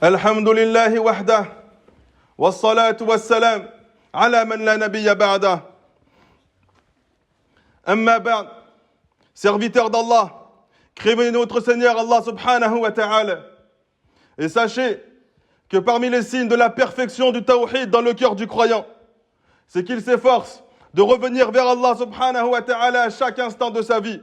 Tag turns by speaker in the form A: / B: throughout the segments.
A: الحمد لله وحده والصلاة والسلام على من لا نبي بعده. Amma ba'd, serviteurs d'Allah, craignez notre Seigneur Allah subhanahu wa ta'ala. Et sachez que parmi les signes de la perfection du tawhid dans le cœur du croyant, c'est qu'il s'efforce de revenir vers Allah subhanahu wa ta'ala à chaque instant de sa vie.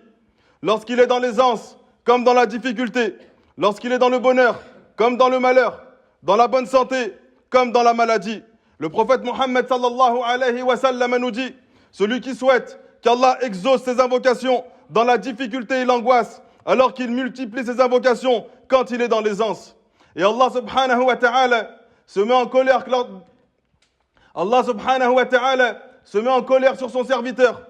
A: Lorsqu'il est dans l'aisance, comme dans la difficulté, lorsqu'il est dans le bonheur, comme dans le malheur, dans la bonne santé, comme dans la maladie. Le prophète Mohammed sallallahu alayhi wa sallam nous dit, celui qui souhaite qu'Allah exauce ses invocations dans la difficulté et l'angoisse, alors qu'il multiplie ses invocations quand il est dans l'aisance. Et Allah subhanahu wa ta'ala se met en colère. Allah subhanahu wa ta'ala se met en colère sur son serviteur,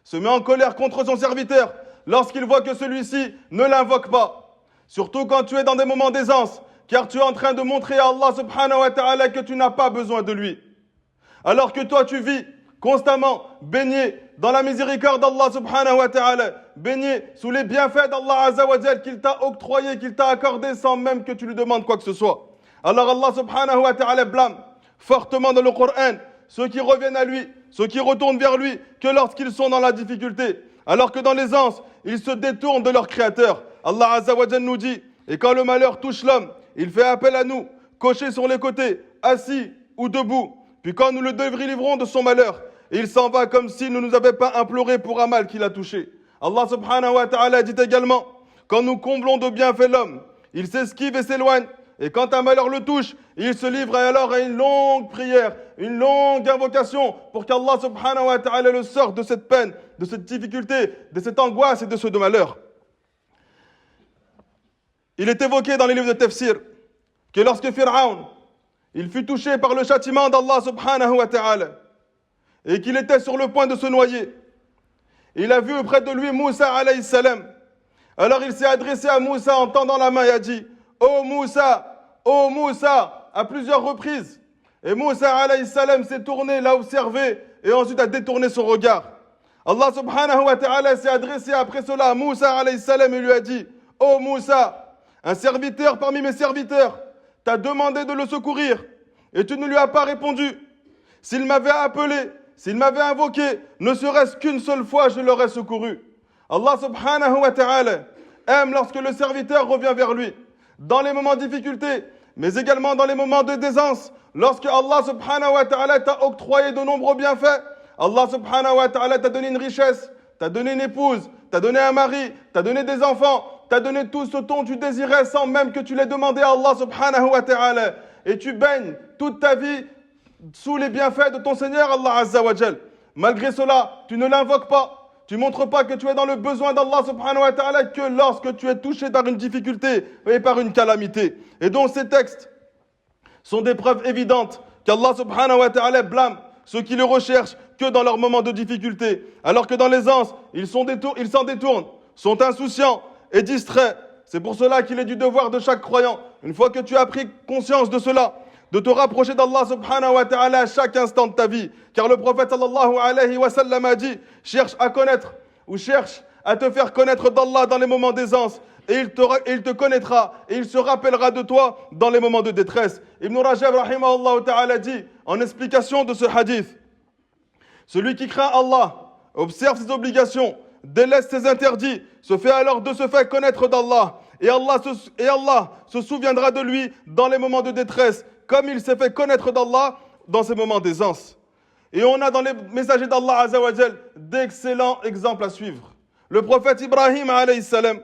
A: se met en colère contre son serviteur lorsqu'il voit que celui-ci ne l'invoque pas. Surtout quand tu es dans des moments d'aisance, car tu es en train de montrer à Allah subhanahu wa ta'ala que tu n'as pas besoin de lui. Alors que toi tu vis constamment baigné dans la miséricorde d'Allah subhanahu wa ta'ala, baigné sous les bienfaits d'Allah azza wa jal qu'il t'a octroyé, qu'il t'a accordé sans même que tu lui demandes quoi que ce soit. Alors Allah subhanahu wa ta'ala blâme fortement dans le Coran ceux qui reviennent à lui, ceux qui retournent vers lui que lorsqu'ils sont dans la difficulté, alors que dans l'aisance, ils se détournent de leur créateur. Allah azza wa jal nous dit, et quand le malheur touche l'homme, il fait appel à nous, couché sur les côtés, assis ou debout. Puis quand nous le délivrons de son malheur, il s'en va comme s'il ne nous avait pas imploré pour un mal qu'il a touché. Allah subhanahu wa ta'ala dit également, quand nous comblons de bienfaits l'homme, il s'esquive et s'éloigne. Et quand un malheur le touche, il se livre alors à une longue prière, une longue invocation pour qu'Allah subhanahu wa ta'ala le sorte de cette peine, de cette difficulté, de cette angoisse et de ce malheur. Il est évoqué dans les livres de Tafsir que lorsque Pharaon, il fut touché par le châtiment d'Allah subhanahu wa ta'ala et qu'il était sur le point de se noyer, il a vu auprès de lui Moussa alayhi salam. Alors il s'est adressé à Moussa en tendant la main et a dit « Oh Moussa !» à plusieurs reprises. Et Moussa alayhi salam s'est tourné, l'a observé et ensuite a détourné son regard. Allah subhanahu wa ta'ala s'est adressé après cela à Moussa alayhi salam et lui a dit « Oh Moussa !» Un serviteur parmi mes serviteurs t'a demandé de le secourir et tu ne lui as pas répondu. S'il m'avait appelé, s'il m'avait invoqué, ne serait-ce qu'une seule fois, je l'aurais secouru. Allah subhanahu wa ta'ala aime lorsque le serviteur revient vers lui, dans les moments de difficulté, mais également dans les moments de d'aisance, lorsque Allah subhanahu wa ta'ala t'a octroyé de nombreux bienfaits. Allah subhanahu wa ta'ala t'a donné une richesse, t'a donné une épouse, t'a donné un mari, t'a donné des enfants, t'a donné tout ce dont tu désirais sans même que tu l'aies demandé à Allah subhanahu wa ta'ala. Et tu baignes toute ta vie sous les bienfaits de ton Seigneur Allah azza wa jal. Malgré cela, tu ne l'invoques pas. Tu ne montres pas que tu es dans le besoin d'Allah subhanahu wa ta'ala que lorsque tu es touché par une difficulté et par une calamité. Et donc ces textes sont des preuves évidentes qu'Allah subhanahu wa ta'ala blâme ceux qui le recherchent que dans leurs moments de difficulté. Alors que dans l'aisance, ils s'en détournent, sont insouciants et distrait. C'est pour cela qu'il est du devoir de chaque croyant, une fois que tu as pris conscience de cela, de te rapprocher d'Allah subhanahu wa ta'ala à chaque instant de ta vie. Car le prophète sallallahu alayhi wa sallam a dit, cherche à connaître ou cherche à te faire connaître d'Allah dans les moments d'aisance et il te connaîtra et il se rappellera de toi dans les moments de détresse. Ibn Rajab rahimahullah ta'ala dit en explication de ce hadith, celui qui craint Allah, observe ses obligations, délaisse ses interdits, se fait alors de se faire connaître d'Allah. Et Allah se souviendra de lui dans les moments de détresse, comme il s'est fait connaître d'Allah dans ces moments d'aisance. Et on a dans les messagers d'Allah azza wa jal d'excellents exemples à suivre. Le prophète Ibrahim alayhi salam,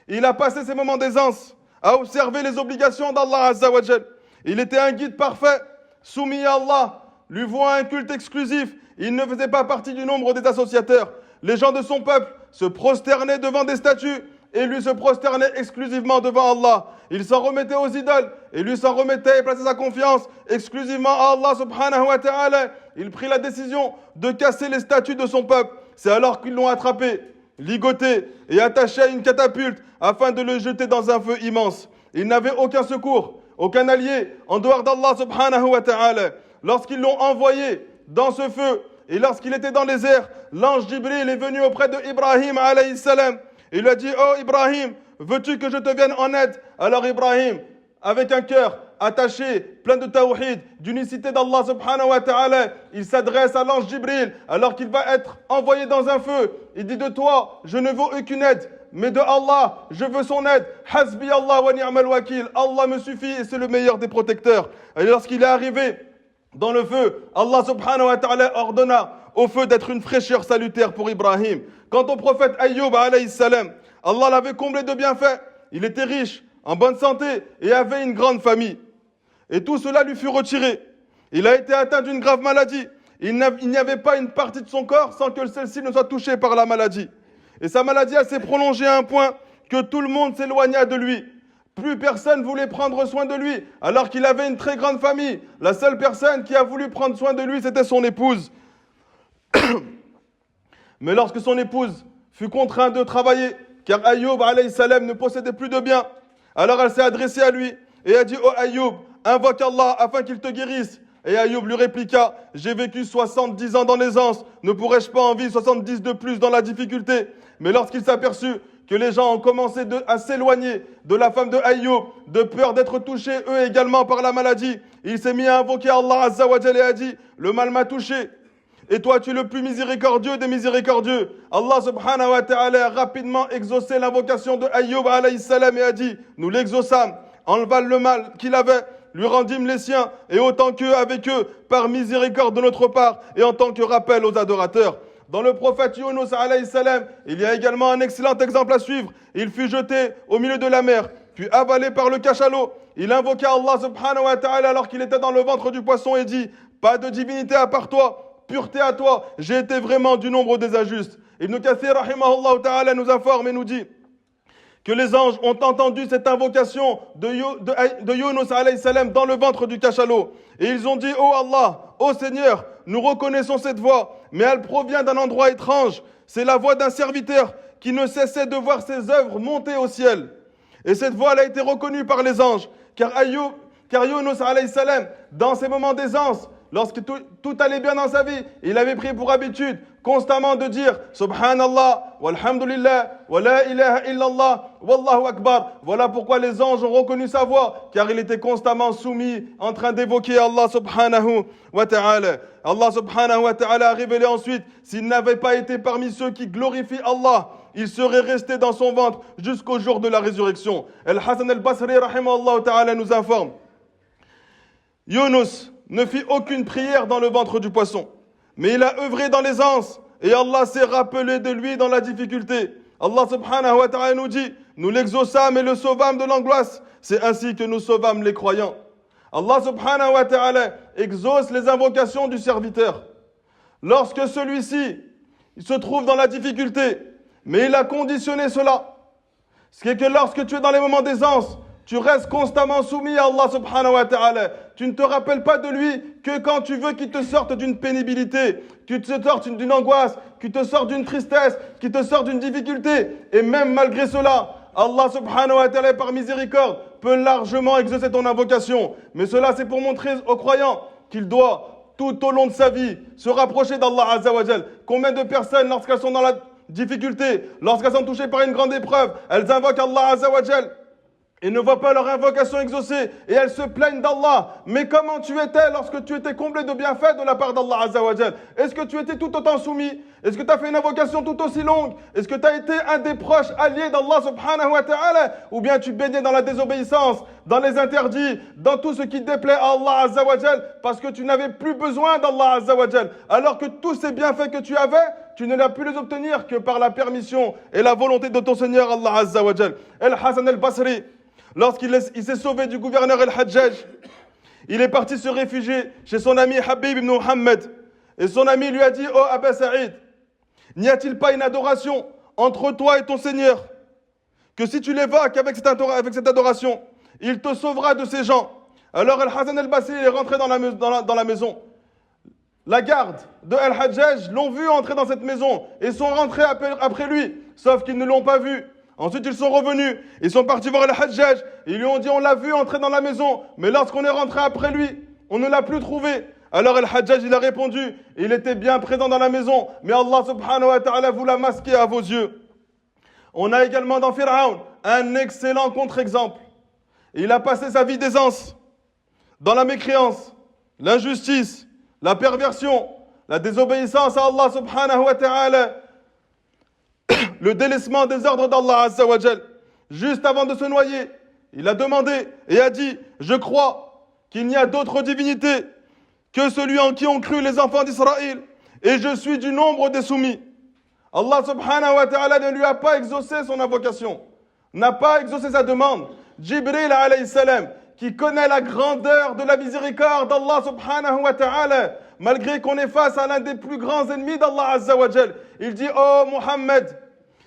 A: il a passé ces moments d'aisance à observer les obligations d'Allah azza wa jal. Il était un guide parfait, soumis à Allah, lui vouant un culte exclusif. Il ne faisait pas partie du nombre des associateurs. Les gens de son peuple se prosternaient devant des statues et lui se prosternait exclusivement devant Allah. Il s'en remettait aux idoles et lui s'en remettait et plaçait sa confiance exclusivement à Allah subhanahu wa ta'ala. Il prit la décision de casser les statues de son peuple. C'est alors qu'ils l'ont attrapé, ligoté et attaché à une catapulte afin de le jeter dans un feu immense. Il n'avait aucun secours, aucun allié en dehors d'Allah subhanahu wa ta'ala. Lorsqu'ils l'ont envoyé dans ce feu et lorsqu'il était dans les airs, l'ange Jibril est venu auprès de Ibrahim alayhi salam. Il lui a dit, oh Ibrahim, veux-tu que je te vienne en aide? Alors Ibrahim, avec un cœur attaché, plein de tawhid, d'unicité d'Allah subhanahu wa ta'ala, il s'adresse à l'ange Jibril alors qu'il va être envoyé dans un feu. Il dit de toi, je ne veux aucune aide, mais de Allah, je veux son aide. Hasbi Allah wa ni'mal wakil. Allah me suffit et c'est le meilleur des protecteurs. Et lorsqu'il est arrivé dans le feu, Allah subhanahu wa ta'ala ordonna au feu d'être une fraîcheur salutaire pour Ibrahim. Quant au prophète Ayyub alayhi salam, Allah l'avait comblé de bienfaits. Il était riche, en bonne santé et avait une grande famille. Et tout cela lui fut retiré. Il a été atteint d'une grave maladie. Il n'y avait pas une partie de son corps sans que celle-ci ne soit touchée par la maladie. Et sa maladie s'est prolongée à un point que tout le monde s'éloigna de lui. Plus personne voulait prendre soin de lui, alors qu'il avait une très grande famille. La seule personne qui a voulu prendre soin de lui, c'était son épouse. Mais lorsque son épouse fut contrainte de travailler, car Ayyub alayhi salam ne possédait plus de biens, alors elle s'est adressée à lui et a dit « Oh Ayyub, invoque Allah afin qu'il te guérisse ». Et Ayyub lui répliqua « J'ai vécu 70 ans dans l'aisance, ne pourrais-je pas en vivre 70 de plus dans la difficulté ?» Mais lorsqu'il s'aperçut que les gens ont commencé à s'éloigner de la femme de Ayyub, de peur d'être touchés eux également par la maladie, il s'est mis à invoquer Allah Azza wa Jalla et a dit « Le mal m'a touché. Et toi, tu es le plus miséricordieux des miséricordieux. » Allah subhanahu wa ta'ala a rapidement exaucé l'invocation de Ayyub alayhi salam et a dit « Nous l'exauçâmes, enleva le mal qu'il avait, lui rendîmes les siens, et autant qu'eux avec eux, par miséricorde de notre part, et en tant que rappel aux adorateurs. » Dans le prophète Yunus alayhi salam, il y a également un excellent exemple à suivre. Il fut jeté au milieu de la mer, puis avalé par le cachalot. Il invoqua Allah subhanahu wa ta'ala alors qu'il était dans le ventre du poisson et dit « Pas de divinité à part toi, pureté à toi, j'ai été vraiment du nombre des injustes. » Ibn Kathir rahimahullah ta'ala nous informe et nous dit que les anges ont entendu cette invocation de Yunus alayhi salam dans le ventre du cachalot. Et ils ont dit « Oh Allah, oh Seigneur, nous reconnaissons cette voix, mais elle provient d'un endroit étrange. C'est la voix d'un serviteur qui ne cessait de voir ses œuvres monter au ciel. » Et cette voix elle a été reconnue par les anges, car Yunus alayhi salam, dans ses moments d'aisance, lorsque tout allait bien dans sa vie, il avait pris pour habitude constamment de dire « Subhanallah, walhamdulillah, wa la ilaha illallah, wallahu akbar ». Voilà pourquoi les anges ont reconnu sa voix, car il était constamment soumis, en train d'évoquer Allah subhanahu wa ta'ala. Allah subhanahu wa ta'ala a révélé ensuite, s'il n'avait pas été parmi ceux qui glorifient Allah, il serait resté dans son ventre jusqu'au jour de la résurrection. Al-Hasan al-Basri rahimahullah ta'ala nous informe. Yunus ne fit aucune prière dans le ventre du poisson, mais il a œuvré dans l'aisance et Allah s'est rappelé de lui dans la difficulté. Allah subhanahu wa ta'ala nous dit, nous l'exauçâmes et le sauvâmes de l'angoisse. C'est ainsi que nous sauvâmes les croyants. Allah subhanahu wa ta'ala exauce les invocations du serviteur. Lorsque celui-ci se trouve dans la difficulté, mais il a conditionné cela. Ce qui est que lorsque tu es dans les moments d'aisance, tu restes constamment soumis à Allah subhanahu wa ta'ala. Tu ne te rappelles pas de lui que quand tu veux qu'il te sorte d'une pénibilité, qu'il te sorte d'une angoisse, qu'il te sorte d'une tristesse, qu'il te sorte d'une difficulté. Et même malgré cela, Allah subhanahu wa ta'ala par miséricorde peut largement exaucer ton invocation. Mais cela c'est pour montrer aux croyants qu'il doit tout au long de sa vie se rapprocher d'Allah azza wa jal. Combien de personnes lorsqu'elles sont dans la difficulté, lorsqu'elles sont touchées par une grande épreuve, elles invoquent Allah azza wa jal et ne voient pas leur invocation exaucée et elles se plaignent d'Allah. Mais comment tu étais lorsque tu étais comblé de bienfaits de la part d'Allah Azza wa Jal? Est-ce que tu étais tout autant soumis? Est-ce que tu as fait une invocation tout aussi longue? Est-ce que tu as été un des proches alliés d'Allah subhanahu wa ta'ala? Ou bien tu baignais dans la désobéissance, dans les interdits, dans tout ce qui déplaît à Allah Azza wa Jal parce que tu n'avais plus besoin d'Allah Azza wa Jal, alors que tous ces bienfaits que tu avais, tu ne l'as pu les obtenir que par la permission et la volonté de ton Seigneur Allah Azza wa Jal. Al-Hasan al-Basri, lorsqu'il s'est sauvé du gouverneur Al-Hajjaj, il est parti se réfugier chez son ami Habib ibn Muhammad. Et son ami lui a dit « Oh Abba Saïd, n'y a-t-il pas une adoration entre toi et ton Seigneur que si tu l'évoques avec cette adoration, il te sauvera de ces gens ?» Alors Al-Hasan al-Basri est rentré dans la maison. La garde de Al-Hajjaj l'ont vu entrer dans cette maison et sont rentrés après lui, sauf qu'ils ne l'ont pas vu. Ensuite, ils sont revenus, ils sont partis voir Al-Hajjaj, ils lui ont dit, on l'a vu entrer dans la maison, mais lorsqu'on est rentré après lui, on ne l'a plus trouvé. Alors Al-Hajjaj, il a répondu, il était bien présent dans la maison, mais Allah subhanahu wa ta'ala vous l'a masqué à vos yeux. On a également dans Pharaon un excellent contre-exemple. Il a passé sa vie d'aisance. dans la mécréance, l'injustice, la perversion, la désobéissance à Allah subhanahu wa ta'ala, le délaissement des ordres d'Allah azza wa jal. Juste avant de se noyer, il a demandé et a dit: je crois qu'il n'y a d'autre divinité que celui en qui ont cru les enfants d'Israël, et je suis du nombre des soumis. Allah subhanahu wa ta'ala ne lui a pas exaucé son invocation, n'a pas exaucé sa demande. Jibril alayhi salam, qui connaît la grandeur de la miséricorde d'Allah subhanahu wa ta'ala, malgré qu'on est face à l'un des plus grands ennemis d'Allah azza wa jal, il dit: oh Muhammad,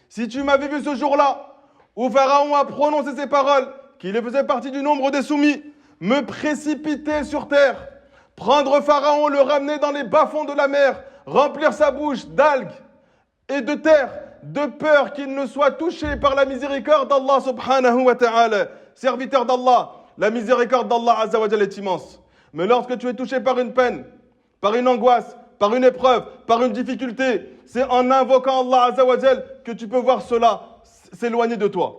A: si tu m'avais vu ce jour-là où Pharaon a prononcé ces paroles, qu'il faisait partie du nombre des soumis, me précipiter sur terre, prendre Pharaon, le ramener dans les bas-fonds de la mer, remplir sa bouche d'algues et de terre, de peur qu'il ne soit touché par la miséricorde d'Allah subhanahu wa ta'ala. Serviteur d'Allah, la miséricorde d'Allah azza wa jal est immense. Mais lorsque tu es touché par une peine, par une angoisse, par une épreuve, par une difficulté, c'est en invoquant Allah azza wa jal que tu peux voir cela s'éloigner de toi.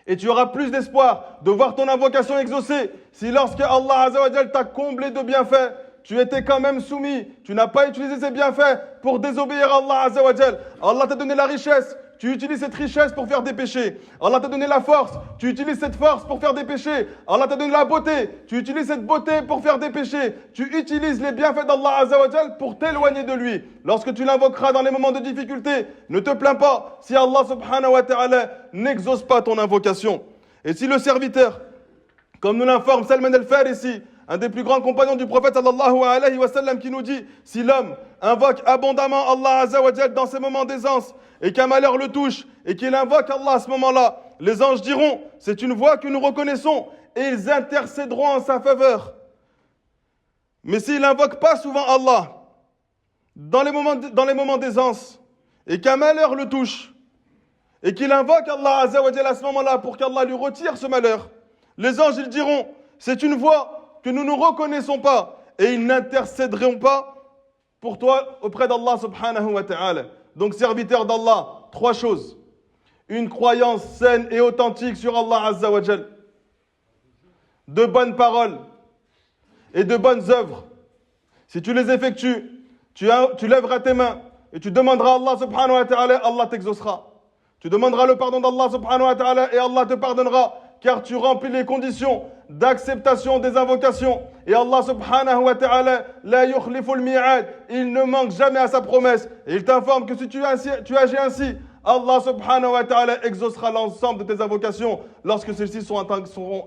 A: Et tu auras plus d'espoir de voir ton invocation exaucée si lorsque Allah azza wa jal t'a comblé de bienfaits, tu étais quand même soumis, tu n'as pas utilisé ces bienfaits pour désobéir à Allah azza wa jal. Allah t'a donné la richesse, tu utilises cette richesse pour faire des péchés. Allah t'a donné la force, tu utilises cette force pour faire des péchés. Allah t'a donné la beauté, tu utilises cette beauté pour faire des péchés. Tu utilises les bienfaits d'Allah azza wa jal pour t'éloigner de lui. Lorsque tu l'invoqueras dans les moments de difficulté, ne te plains pas si Allah subhanahu wa ta'ala n'exauce pas ton invocation. Et si le serviteur, comme nous l'informe Salman al-Farisi, un des plus grands compagnons du prophète sallallahu alayhi wa sallam, qui nous dit: si l'homme invoque abondamment Allah azza wa jal dans ces moments d'aisance et qu'un malheur le touche et qu'il invoque Allah à ce moment-là, les anges diront: c'est une voix que nous reconnaissons, et ils intercéderont en sa faveur. Mais s'il n'invoque pas souvent Allah dans les moments d'aisance et qu'un malheur le touche et qu'il invoque Allah azza wa jal à ce moment-là pour qu'Allah lui retire ce malheur, les anges ils diront: c'est une voix que nous ne reconnaissons pas, et ils n'intercéderont pas pour toi auprès d'Allah subhanahu wa ta'ala. Donc, serviteur d'Allah, 3 choses. Une croyance saine et authentique sur Allah azza wa jal, de bonnes paroles et de bonnes œuvres. Si tu les effectues, tu lèveras tes mains et tu demanderas à Allah subhanahu wa ta'ala, Allah t'exaucera. Tu demanderas le pardon d'Allah subhanahu wa ta'ala et Allah te pardonnera, car tu remplis les conditions d'acceptation des invocations. Et Allah subhanahu wa ta'ala, la yukhliful mi'ad, il ne manque jamais à sa promesse. Et il t'informe que si tu agis ainsi, Allah subhanahu wa ta'ala exaucera l'ensemble de tes invocations lorsque celles-ci seront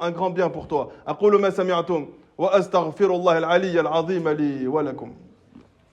A: un grand bien pour toi. Aqulu ma sami'atum wa astaghfirullah al-ali al-azim li wa lakum.